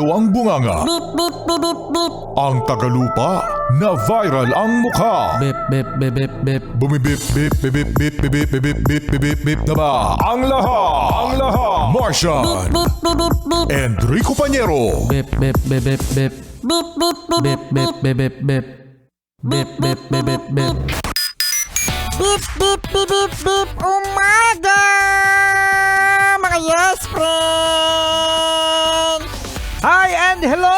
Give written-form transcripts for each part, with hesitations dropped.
ang bunganga. Beep, beep, beep, beep, beep. Ang tagalupa na viral ang mukha. Bip, bip, bip, bip, bip. Bumibip, bip, bip, bip, bip, bip, bip, bip, bip, bip, bip, bip na ba? Ang lahat! Martian! Beep, beep, beep, beep. Enrico Pañero! Bip, bip, bip, bip, bip. Beep, beep, beep, Bip, bip, bip, bip, bip. Bip, bip, bip, bip, bip. beep, beep, beep, beep, beep. Umaga! Mga yes, friend! Hi and hello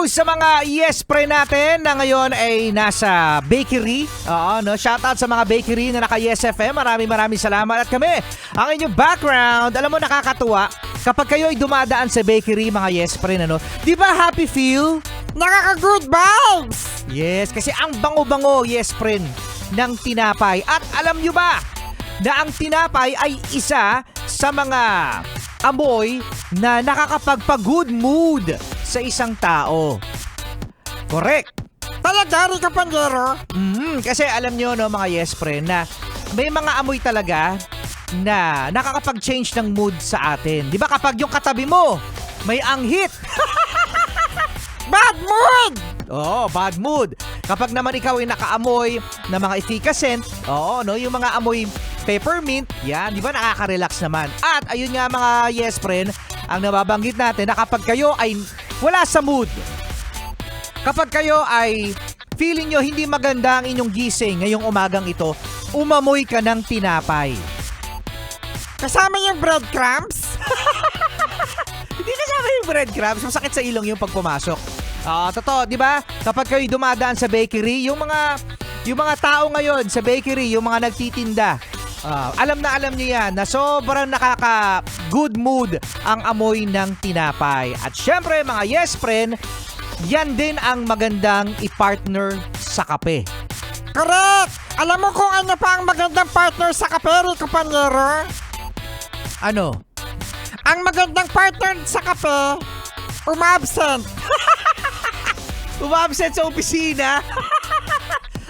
sa mga yes pre natin na ngayon ay nasa bakery. Oo, no? Shoutout sa mga bakery na naka-Yes FM. Maraming salamat. At kami, ang inyong background, alam mo nakakatuwa, kapag kayo ay dumadaan sa bakery, mga yes pre, ano? Di ba happy feel? Nakaka-good vibes! Yes, kasi ang bango-bango, yes friend, ng tinapay. At alam nyo ba na ang tinapay ay isa sa mga amoy na nakakapagpa-good mood sa isang tao. Correct. Talaga, Rico Pañero? Kasi alam nyo, no, mga yes friend, na may mga amoy talaga na nakakapag-change ng mood sa atin. Di ba kapag yung katabi mo may anghit? Bad mood! Oo, bad mood. Kapag naman ikaw ay nakaamoy ng mga efficacent, oo, no, yung mga amoy peppermint, yan, di ba nakaka-relax naman. At ayun nga mga yes friend, ang nababanggit natin na kapag kayo ay wala sa mood, kapag kayo ay feeling nyo hindi maganda ang inyong gising ngayong umagang ito, umamoy ka ng tinapay. Kasama yung breadcrumbs? Hindi kasama yung breadcrumbs, masakit sa ilong yung pag pumasok. Totoo, di ba? Kapag kayo dumadaan sa bakery, yung mga tao ngayon sa bakery, yung mga nagtitinda, alam nyo yan na sobrang nakaka-good mood ang amoy ng tinapay. At syempre, mga yes friend, yan din ang magandang i-partner sa kape. Correct! Alam mo kung ano pa ang magandang partner sa kape, Rico Pañero? Ano? Ang magandang partner sa kape, umabsent. Umabsent sa opisina.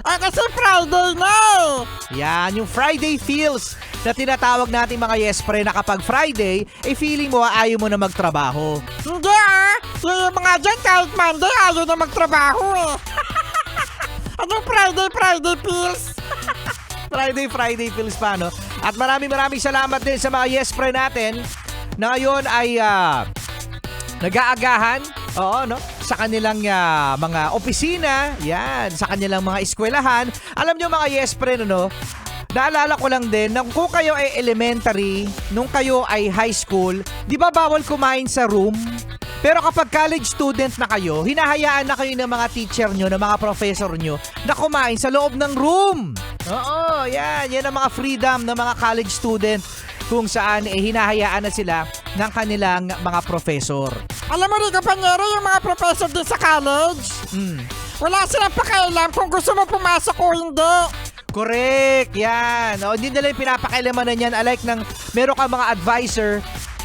Kasi Friday na eh. Yan, yung Friday feels na tinatawag natin mga yes pre na kapag Friday, feeling mo ayaw mo na magtrabaho. Hindi yung mga dyan kahit Monday ayaw na magtrabaho eh. Anong Friday feels? Friday feels pa, no? At maraming salamat din sa mga yes pre natin na ngayon ay nag-aagahan, oo, no? Sa kanilang mga opisina, yan, sa kanilang mga eskwelahan. Alam nyo mga yes pre, no? Naalala ko lang din na kung kayo ay elementary, nung kayo ay high school, di ba bawal kumain sa room? Pero kapag college student na kayo, hinahayaan na kayo ng mga teacher nyo, ng mga professor nyo, na kumain sa loob ng room. Oo, yan ang mga freedom ng mga college student kung saan hinahayaan na sila ng kanilang mga professor. Alam mo Rico Pañero, yung mga professor din sa college, wala silang pakialam kung gusto mo pumasok o hindi. Correct, yan. O, hindi nila yung pinapakailaman na yan. Alike ng meron kang mga advisor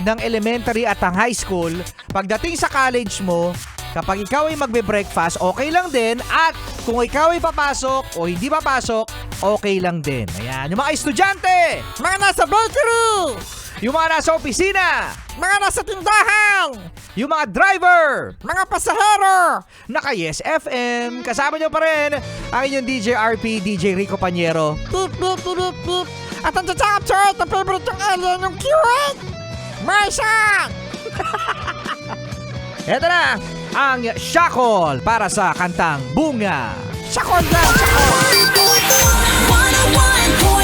ng elementary at ang high school. Pagdating sa college mo, kapag ikaw ay magbe-breakfast, okay lang din. At kung ikaw ay papasok o hindi papasok, okay lang din. Ayan, yung mga estudyante, Mga nasa bakery, yung mga nasa opisina, mga nasa tindahan, yung mga driver, mga pasahero. naka-Yes FM. Kasama nyo pa rin ang inyong DJ RP, DJ Rico Pañero. Beep, beep, beep, beep, beep. At ang tsaka na favorite yung alien, yung cute. Martian! Eto na, ang Shackle para sa kantang Bunga. Sakol yan, sakol. 101.9